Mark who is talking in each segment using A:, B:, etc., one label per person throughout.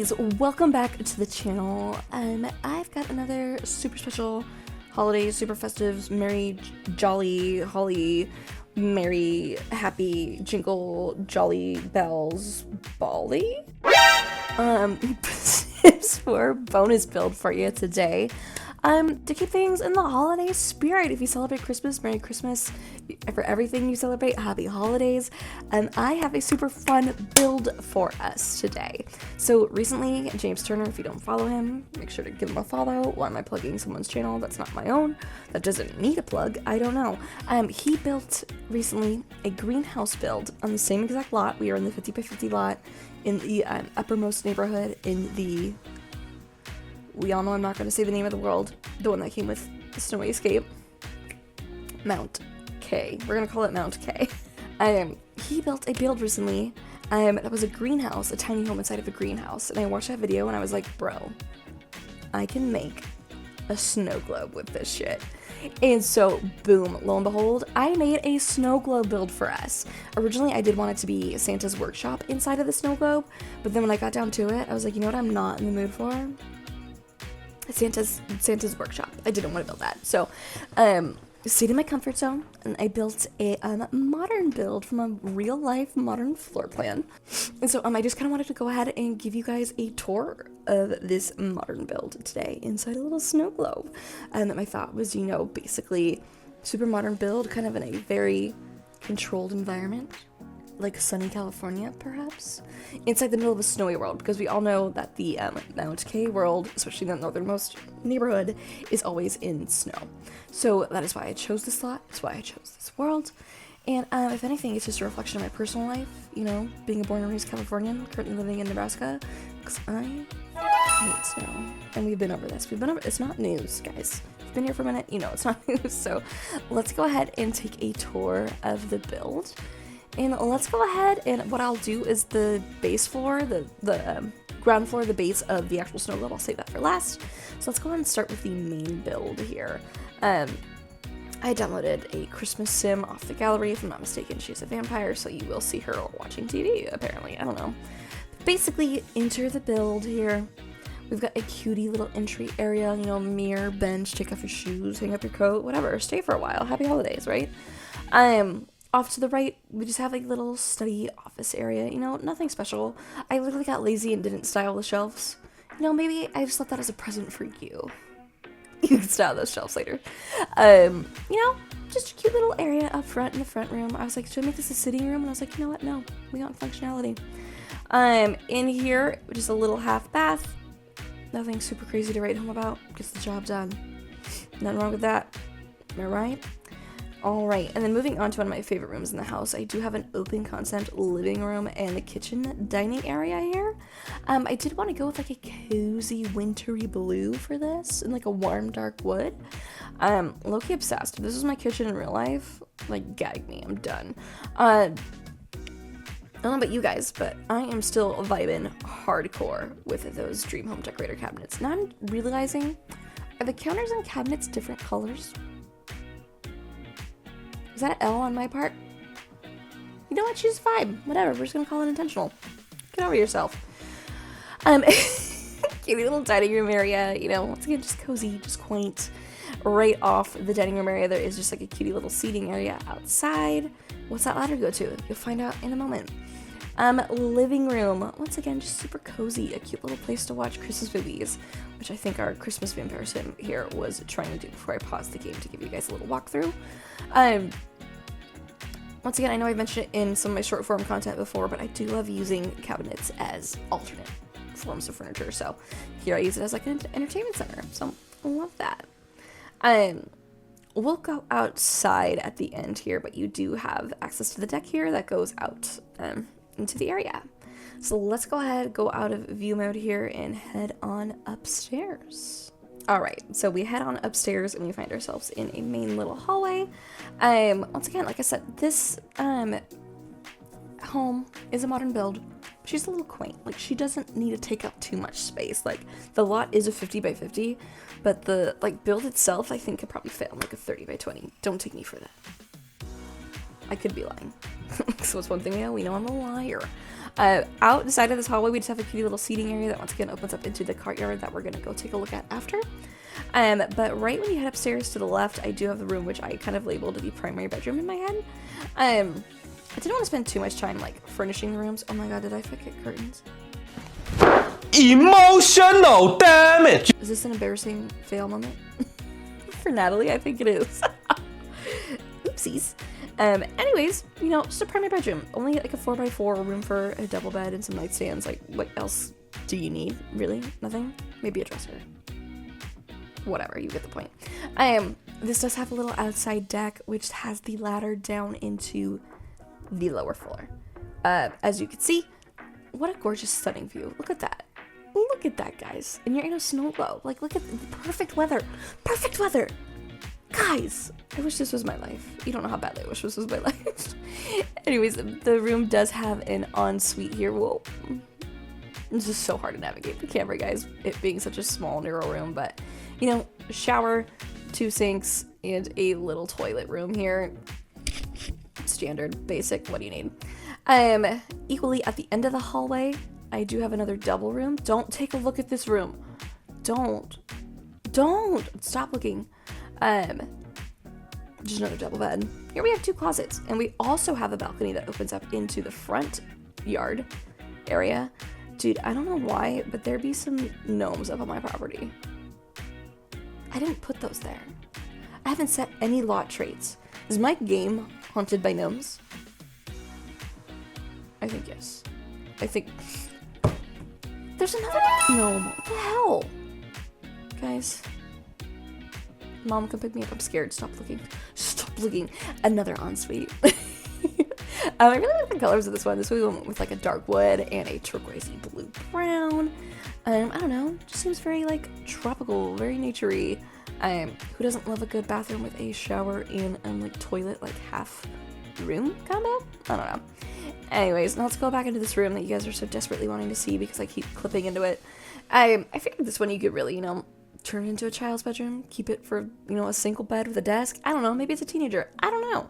A: Ladies, welcome back to the channel. I've got another super special holiday, super festive, merry, jolly, holly, merry, happy, jingle, jolly bells, bally? Tips for bonus build for you today. To keep things in the holiday spirit. If you celebrate Christmas, Merry Christmas. For everything you celebrate, Happy Holidays. I have a super fun build for us today. So recently, James Turner, if you don't follow him, make sure to give him a follow. Why am I plugging someone's channel that's not my own? That doesn't need a plug, I don't know. He built recently a greenhouse build on the same exact lot. We are in the 50 by 50 lot in the uppermost neighborhood in the... We all know I'm not going to say the name of the world. The one that came with the Snowy Escape. Mount K. We're going to call it Mount K. He built a build recently that was a greenhouse, a tiny home inside of a greenhouse. And I watched that video and I was like, bro, I can make a snow globe with this shit. And so, boom, lo and behold, I made a snow globe build for us. Originally, I did want it to be Santa's workshop inside of the snow globe. But then when I got down to it, I was like, you know what I'm not in the mood for? Santa's workshop. I didn't want to build that. So, stayed in my comfort zone, and I built a modern build from a real life modern floor plan. And so, I just kind of wanted to go ahead and give you guys a tour of this modern build today inside a little snow globe. That my thought was, you know, basically super modern build, kind of in a very controlled environment. Like sunny California, perhaps, inside the middle of a snowy world, because we all know that the Mount K world, especially the northernmost neighborhood, is always in snow. So that is why I chose this lot. That's why I chose this world. And if anything, it's just a reflection of my personal life. You know, being a born and raised Californian, currently living in Nebraska, because I hate snow. And we've been over this. It's not news, guys. If you've been here for a minute, you know it's not news. So let's go ahead and take a tour of the build. And let's go ahead, and what I'll do is the base floor, the ground floor, the base of the actual snow globe, I'll save that for last. So let's go ahead and start with the main build here. I downloaded a Christmas sim off the gallery. If I'm not mistaken, she's a vampire, so you will see her watching TV, apparently. I don't know. Basically, enter the build here. We've got a cutie little entry area, you know, mirror, bench, take off your shoes, hang up your coat, whatever. Stay for a while. Happy holidays, right? Off to the right, we just have a little study office area, you know, nothing special. I literally got lazy and didn't style the shelves. You know, maybe I just left that as a present for you. You can style those shelves later. You know, just a cute little area up front in the front room. I was like, should I make this a sitting room? And I was like, you know what, no, we want functionality. In here, just a little half bath. Nothing super crazy to write home about. Gets the job done. Nothing wrong with that. Am I right? Alright, and then moving on to one of my favorite rooms in the house, I do have an open concept living room and the kitchen dining area here. I did want to go with like a cozy wintry blue for this and like a warm dark wood. Low-key obsessed. If this is my kitchen in real life, like gag me, I'm done. I don't know about you guys, but I am still vibing hardcore with those dream home decorator cabinets. Now I'm realizing, are the counters and cabinets different colors? Is that an L on my part? You know what? She's fine. Whatever. We're just gonna call it intentional. Get over yourself. Cutie little dining room area. You know, once again, just cozy, just quaint. Right off the dining room area, there is just like a cutie little seating area outside. What's that ladder go to? You'll find out in a moment. Living room. Once again, just super cozy. A cute little place to watch Christmas movies, which I think our Christmas vampire sim here was trying to do before I paused the game to give you guys a little walkthrough. Once again, I know I've mentioned it in some of my short form content before, but I do love using cabinets as alternate forms of furniture. So here I use it as like an entertainment center. So I love that. We'll go outside at the end here, but you do have access to the deck here that goes out into the area. So let's go ahead, go out of view mode here and head on upstairs. Alright, so we head on upstairs and we find ourselves in a main little hallway. Once again, like I said, this home is a modern build. She's a little quaint. Like, she doesn't need to take up too much space. Like, the lot is a 50 by 50, but the build itself, I think, could probably fit on like a 30 by 20. Don't take me for that. I could be lying. So it's one thing we know I'm a liar. Out the side of this hallway, we just have a cute little seating area that once again opens up into the courtyard that we're gonna go take a look at after. But right when you head upstairs to the left, I do have the room which I kind of labeled the primary bedroom in my head. I didn't want to spend too much time like furnishing the rooms. Oh my god, did I forget curtains?
B: Emotional damage!
A: Is this an embarrassing fail moment? For Natalie, I think it is. Oopsies. Anyways, you know, just a primary bedroom. Only like a 4x4 room for a double bed and some nightstands. Like, what else do you need? Really? Nothing? Maybe a dresser. Whatever, you get the point. This does have a little outside deck, which has the ladder down into the lower floor. As you can see, what a gorgeous, stunning view. Look at that. Look at that, guys. And you're in a snow globe. Like, look at the perfect weather. Perfect weather! Guys, I wish this was my life. You don't know how badly I wish this was my life. Anyways, the room does have an ensuite here. Whoa. It's just so hard to navigate the camera, guys, it being such a small, narrow room. But, you know, shower, 2 sinks, and a little toilet room here. Standard, basic, what do you need? Equally at the end of the hallway, I do have another double room. Don't take a look at this room. Don't. Stop looking. Just another double bed. Here we have 2 closets, and we also have a balcony that opens up into the front yard area. Dude, I don't know why, but there be some gnomes up on my property. I didn't put those there. I haven't set any lot traits. Is my game haunted by gnomes? I think yes. I think... There's another gnome. What the hell? Guys. Mom, come pick me up. I'm scared. Stop looking. Stop looking. Another ensuite. I really like the colors of this one. This one went with like a dark wood and a turquoisey blue brown. I don't know. Just seems very like tropical, very naturey. Who doesn't love a good bathroom with a shower and like toilet, like half room combo? I don't know. Anyways, now let's go back into this room that you guys are so desperately wanting to see because I keep clipping into it. I figured this one you could really, you know, turn it into a child's bedroom, keep it for, you know, a single bed with a desk. I don't know, maybe it's a teenager. I don't know.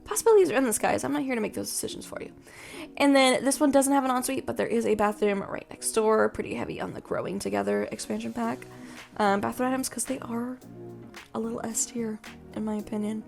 A: Possibilities are endless, guys. I'm not here to make those decisions for you. And then this one doesn't have an ensuite, but there is a bathroom right next door. Pretty heavy on the growing together expansion pack. Bathroom items, because they are a little S tier, in my opinion.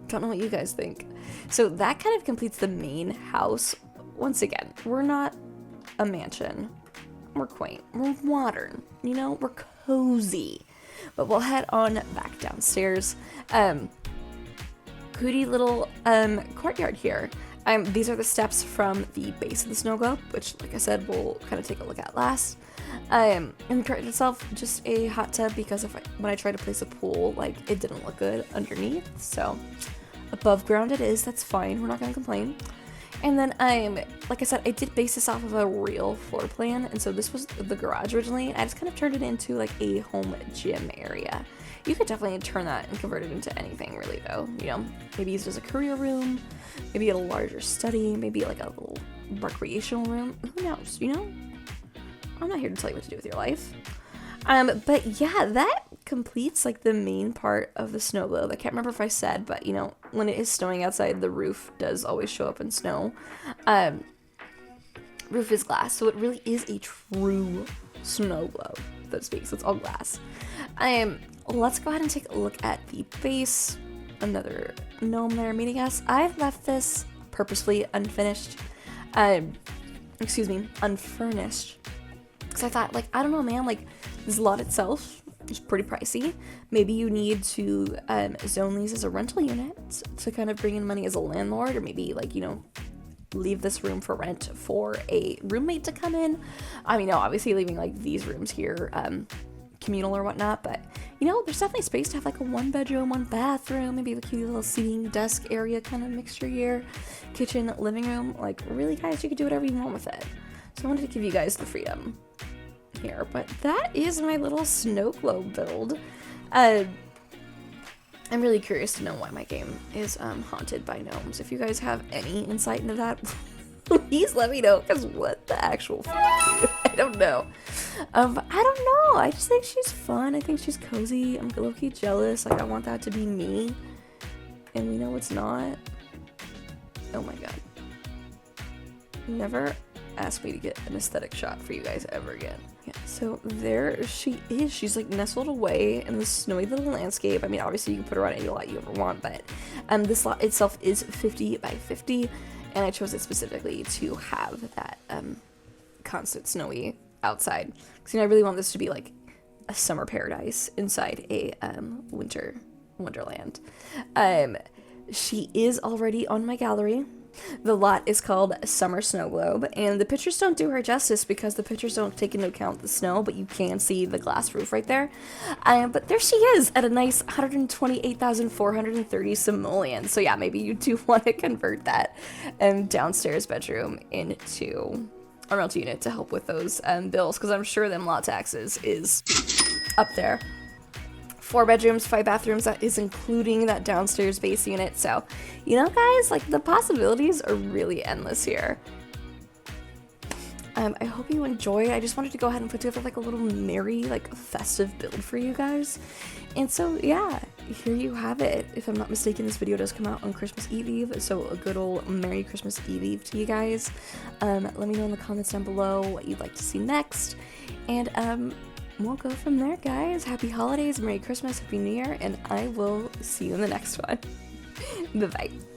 A: Don't know what you guys think. So that kind of completes the main house. Once again, we're not a mansion. We're quaint. We're modern. You know, we're cozy. But we'll head on back downstairs. Cootie little courtyard here. These are the steps from the base of the snow globe, which, like I said, we'll kind of take a look at last. And the courtyard itself, just a hot tub, because when I tried to place a pool, like, it didn't look good underneath. So above ground it is. That's fine. We're not gonna complain. And then like I said, I did base this off of a real floor plan, and so this was the garage originally. I just kind of turned it into like a home gym area. You could definitely turn that and convert it into anything, really, though. You know, maybe use it as a career room, maybe a larger study, maybe like a little recreational room. Who knows, you know? I'm not here to tell you what to do with your life. But yeah, that completes like the main part of the snow globe. I can't remember if I said, but you know, when it is snowing outside, the roof does always show up in snow. Roof is glass, so it really is a true snow globe, so to speak. So it's all glass. Let's go ahead and take a look at the base. Another gnome there meeting us. I've left this purposefully unfinished. Unfurnished. Because I thought, like, I don't know, man, like, this lot itself is pretty pricey. Maybe you need to zone these as a rental unit to kind of bring in money as a landlord, or maybe, like, you know, leave this room for rent for a roommate to come in. I mean, no, obviously leaving, like, these rooms here communal or whatnot, but, you know, there's definitely space to have, like, a 1-bedroom, 1-bathroom, maybe a cute little seating desk area kind of mixture here. Kitchen, living room. Like, really, guys, you could do whatever you want with it. So I wanted to give you guys the freedom here, but that is my little snow globe build. I'm really curious to know why my game is haunted by gnomes. If you guys have any insight into that, please let me know, because what the actual fuck, dude? I don't know. I don't know. I just think she's fun. I think she's cozy. I'm low-key jealous. Like, I want that to be me, and we know it's not. Oh my god. Never ask me to get an aesthetic shot for you guys ever again. Yeah, so there she is. She's like nestled away in the snowy little landscape. I mean, obviously you can put her on any lot you ever want, but this lot itself is 50 by 50, and I chose it specifically to have that constant snowy outside, because I really want this to be like a summer paradise inside a winter wonderland. She is already on my gallery. The lot is called Summer Snow Globe, and the pictures don't do her justice because the pictures don't take into account the snow, but you can see the glass roof right there. But there she is at a nice 128,430 simoleons. So yeah, maybe you do want to convert that downstairs bedroom into a rental unit to help with those bills, because I'm sure them lot taxes is up there. 4 bedrooms, 5 bathrooms, that is including that downstairs base unit. So, you know, guys, like, the possibilities are really endless here. I hope you enjoy. I just wanted to go ahead and put together like a little merry, like, festive build for you guys. And so, yeah, here you have it. If I'm not mistaken, this video does come out on Christmas Eve, so a good old Merry Christmas Eve to you guys. Let me know in the comments down below what you'd like to see next. And, we'll go from there, guys. Happy holidays, Merry Christmas, Happy New Year, and I will see you in the next one. Bye-bye.